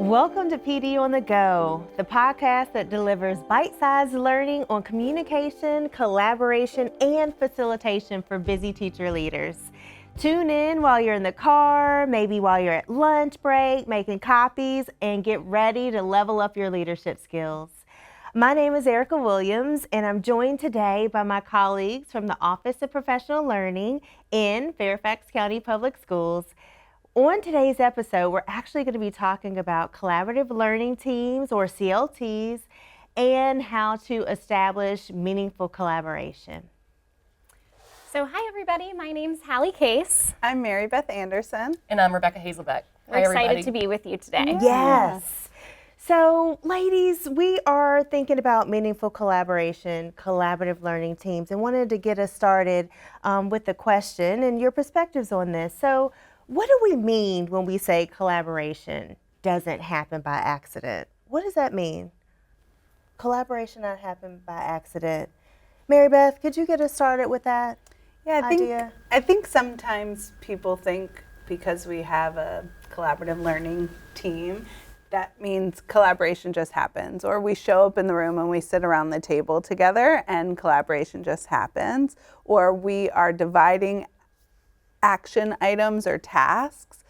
Welcome to PD on the Go, the podcast that delivers bite-sized learning on communication, collaboration, and facilitation for busy teacher leaders. Tune in while you're in the car, maybe while you're at lunch break, making copies, and get ready to level up your leadership skills. My name is Erica Williams, and I'm joined today by my colleagues from the Office of Professional Learning in Fairfax County Public Schools. On today's episode, we're actually going to be talking about collaborative learning teams, or CLTs, and how to establish meaningful collaboration. So hi everybody, my name's Hallie Case. I'm Mary Beth Anderson. And I'm Rebecca Hazelbeck. We're excited to be with you today. Yes. So ladies, we are thinking about meaningful collaboration, collaborative learning teams, and wanted to get us started with the question and your perspectives on this. So what do we mean when we say collaboration doesn't happen by accident? What does that mean? Collaboration not happen by accident. Mary Beth, could you get us started with that idea? I think sometimes people think because we have a collaborative learning team, that means collaboration just happens, or we show up in the room and we sit around the table together and collaboration just happens, or we are dividing action items or tasks.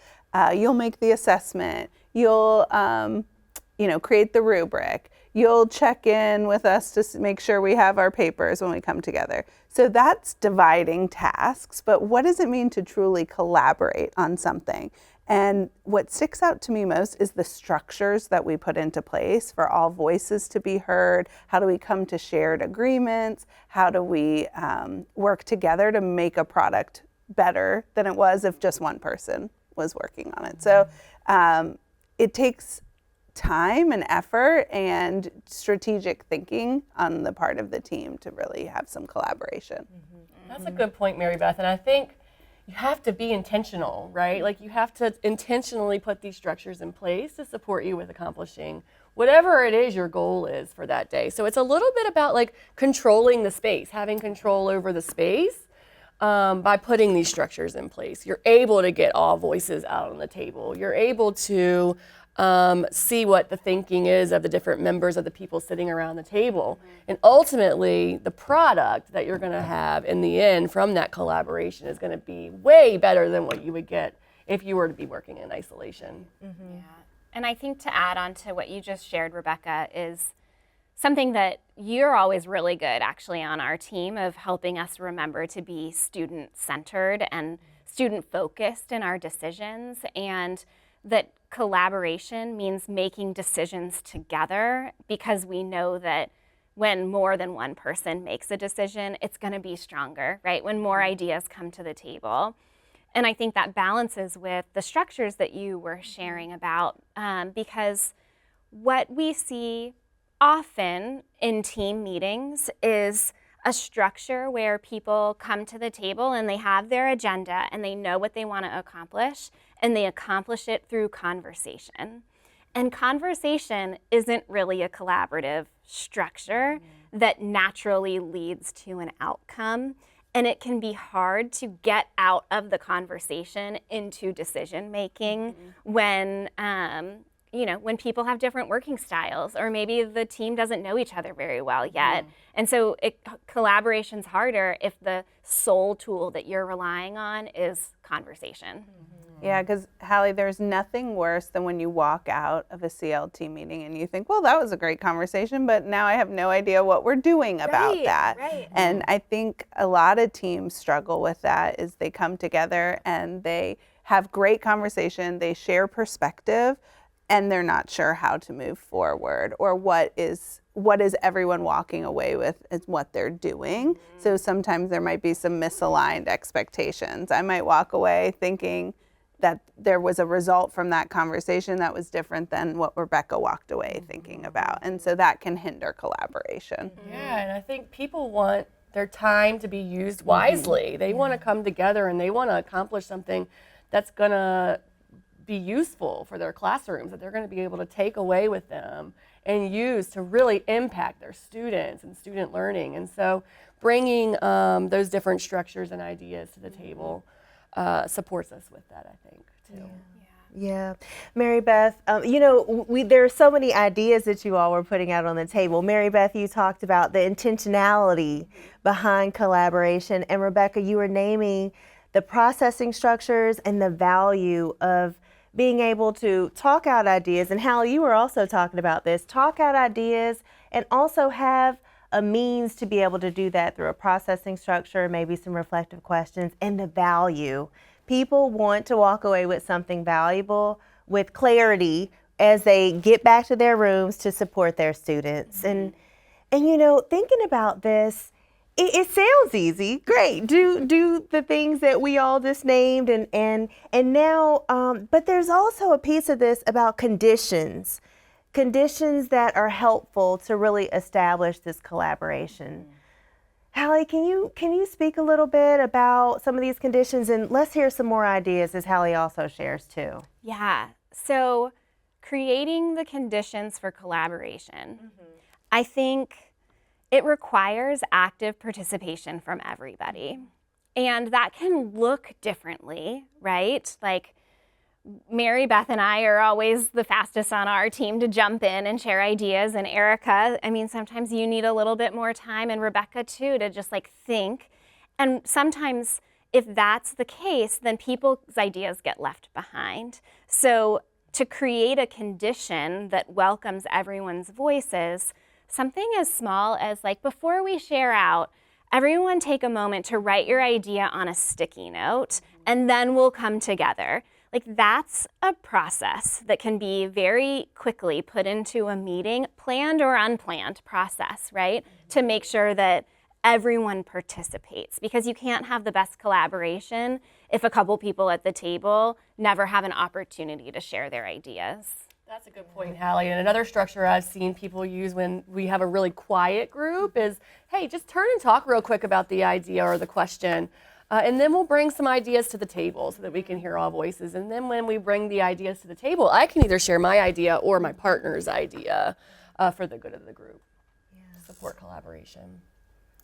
You'll make the assessment, you'll create the rubric, you'll check in with us to make sure we have our papers when we come together. So that's dividing tasks, but what does it mean to truly collaborate on something? And what sticks out to me most is the structures that we put into place for all voices to be heard. How do we come to shared agreements? How do we work together to make a product better than it was if just one person was working on it? So it takes time and effort and strategic thinking on the part of the team to really have some collaboration. That's a good point, Mary Beth. And I think you have to be intentional, right? Like you have to intentionally put these structures in place to support you with accomplishing whatever it is your goal is for that day. So it's a little bit about like controlling the space, having control over the space. By putting these structures in place, you're able to get all voices out on the table. You're able to see what the thinking is of the different members of the people sitting around the table. And ultimately, the product that you're going to have in the end from that collaboration is going to be way better than what you would get if you were to be working in isolation. Yeah. And I think to add on to what you just shared, Rebecca, is something that you're always really good actually on our team of helping us remember to be student-centered and student-focused in our decisions, and that collaboration means making decisions together, because we know that when more than one person makes a decision, it's going to be stronger, right? When more ideas come to the table. And I think that balances with the structures that you were sharing about, because what we see often in team meetings is a structure where people come to the table and they have their agenda and they know what they want to accomplish, and they accomplish it through conversation. And conversation isn't really a collaborative structure that naturally leads to an outcome. And it can be hard to get out of the conversation into decision making when when people have different working styles, or maybe the team doesn't know each other very well yet. And so collaboration's harder if the sole tool that you're relying on is conversation. Yeah, because Hallie, there's nothing worse than when you walk out of a CLT meeting and you think, well, that was a great conversation, but now I have no idea what we're doing about that. Right. And I think a lot of teams struggle with that, is they come together and they have great conversation, they share perspective, and they're not sure how to move forward, or what is everyone walking away with is what they're doing. So sometimes there might be some misaligned expectations. I might walk away thinking that there was a result from that conversation that was different than what Rebecca walked away thinking about. And so that can hinder collaboration. Yeah, and I think people want their time to be used wisely. They want to come together and they want to accomplish something that's going to be useful for their classrooms, that they're going to be able to take away with them and use to really impact their students and student learning. And so bringing those different structures and ideas to the table supports us with that, I think, too. Yeah. Mary Beth, there are so many ideas that you all were putting out on the table. Mary Beth, you talked about the intentionality behind collaboration, and Rebecca, you were naming the processing structures and the value of being able to talk out ideas. And Hallie, you were also talking about this, talk out ideas and also have a means to be able to do that through a processing structure, maybe some reflective questions, and the value. People want to walk away with something valuable, with clarity as they get back to their rooms to support their students. And thinking about this, it sounds easy. Great. Do the things that we all just named and now, but there's also a piece of this about conditions that are helpful to really establish this collaboration. Hallie, can you speak a little bit about some of these conditions, and let's hear some more ideas as Hallie also shares too. Yeah, so creating the conditions for collaboration, I think it requires active participation from everybody. And that can look differently, right? Like Mary Beth and I are always the fastest on our team to jump in and share ideas. And Erica, sometimes you need a little bit more time, and Rebecca too, to just think. And sometimes if that's the case, then people's ideas get left behind. So to create a condition that welcomes everyone's voices, something as small as before we share out, everyone take a moment to write your idea on a sticky note, and then we'll come together. That's a process that can be very quickly put into a meeting, planned or unplanned process, right? To make sure that everyone participates, because you can't have the best collaboration if a couple people at the table never have an opportunity to share their ideas. That's a good point, Hallie. And another structure I've seen people use when we have a really quiet group is, hey, just turn and talk real quick about the idea or the question. And then we'll bring some ideas to the table so that we can hear all voices. And then when we bring the ideas to the table, I can either share my idea or my partner's idea for the good of the group. Support collaboration.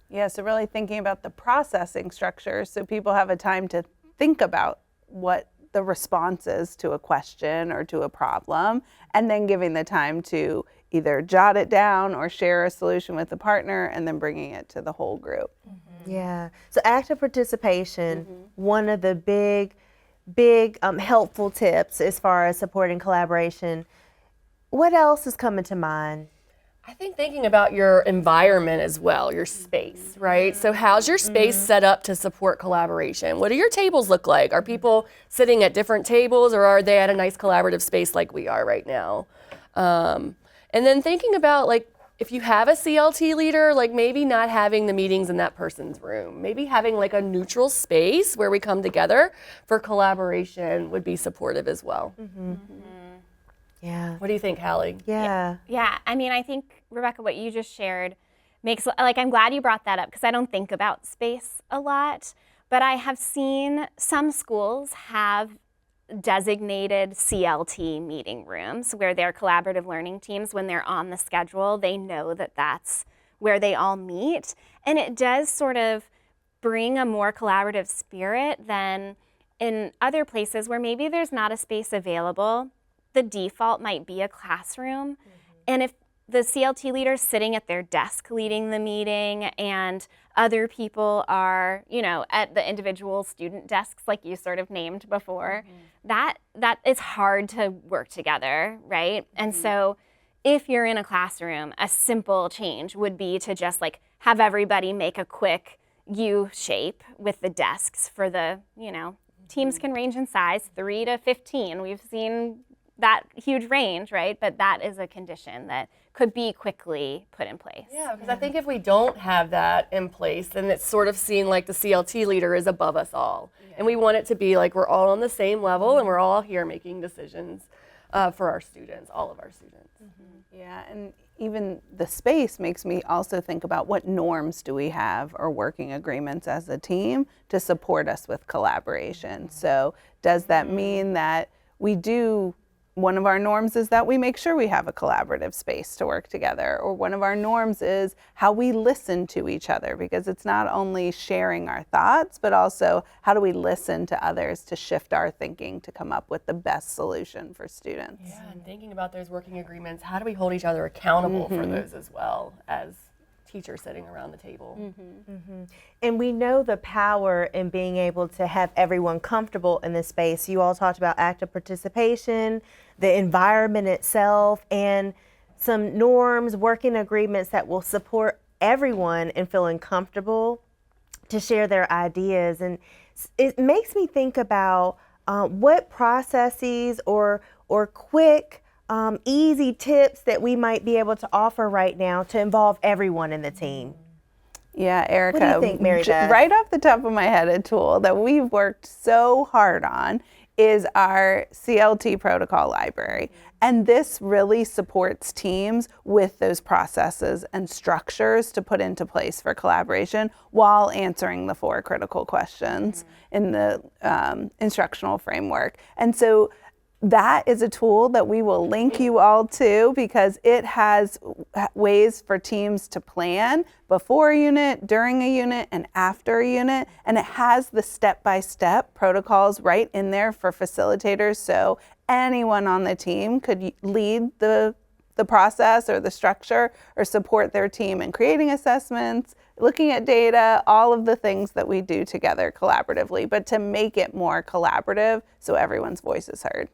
Yeah, so really thinking about the processing structure so people have a time to think about what the response is to a question or to a problem, and then giving the time to either jot it down or share a solution with the partner, and then bringing it to the whole group. Yeah. So active participation, one of the big helpful tips as far as supporting collaboration. What else is coming to mind? I think thinking about your environment as well, your space, right? So how's your space set up to support collaboration? What do your tables look like? Are people sitting at different tables, or are they at a nice collaborative space like we are right now? And then thinking about if you have a CLT leader, maybe not having the meetings in that person's room, maybe having a neutral space where we come together for collaboration would be supportive as well. Yeah. What do you think, Hallie? Yeah. Yeah, I think, Rebecca, what you just shared makes, I'm glad you brought that up, because I don't think about space a lot, but I have seen some schools have designated CLT meeting rooms where their collaborative learning teams, when they're on the schedule, they know that that's where they all meet. And it does sort of bring a more collaborative spirit than in other places where maybe there's not a space available. The default might be a classroom. And if the CLT leader's sitting at their desk leading the meeting and other people are, at the individual student desks like you sort of named before, that is hard to work together, right? And so if you're in a classroom, a simple change would be to just have everybody make a quick U shape with the desks for the, teams can range in size 3 to 15. We've seen that huge range, right? But that is a condition that could be quickly put in place. Yeah, because I think if we don't have that in place, then it's sort of seen like the CLT leader is above us all. Yeah. And we want it to be like we're all on the same level and we're all here making decisions for our students, all of our students. Yeah, and even the space makes me also think about what norms do we have or working agreements as a team to support us with collaboration. So does that mean that we do one of our norms is that we make sure we have a collaborative space to work together, or one of our norms is how we listen to each other, because it's not only sharing our thoughts, but also how do we listen to others to shift our thinking to come up with the best solution for students. Yeah, and thinking about those working agreements, how do we hold each other accountable for those as well as teachers sitting around the table? And we know the power in being able to have everyone comfortable in this space. You all talked about active participation, the environment itself, and some norms, working agreements that will support everyone in feeling comfortable to share their ideas. And it makes me think about what processes or quick easy tips that we might be able to offer right now to involve everyone in the team. Yeah, Erica, What do you think, Mary Beth? Right off the top of my head, a tool that we've worked so hard on is our CLT protocol library. And this really supports teams with those processes and structures to put into place for collaboration while answering the 4 critical questions in the instructional framework. And so that is a tool that we will link you all to, because it has ways for teams to plan before a unit, during a unit, and after a unit. And it has the step-by-step protocols right in there for facilitators, so anyone on the team could lead the process or the structure or support their team in creating assessments, looking at data, all of the things that we do together collaboratively, but to make it more collaborative so everyone's voice is heard.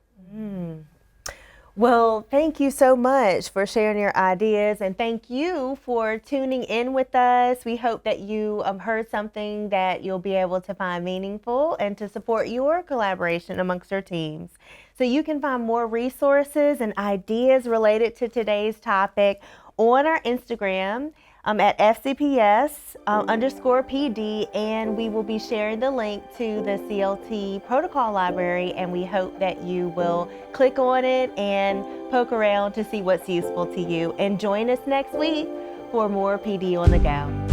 Well, thank you so much for sharing your ideas, and thank you for tuning in with us. We hope that you heard something that you'll be able to find meaningful and to support your collaboration amongst your teams. So you can find more resources and ideas related to today's topic on our Instagram at FCPS _PD, and we will be sharing the link to the CLT protocol library, and we hope that you will click on it and poke around to see what's useful to you. And join us next week for more PD on the Go.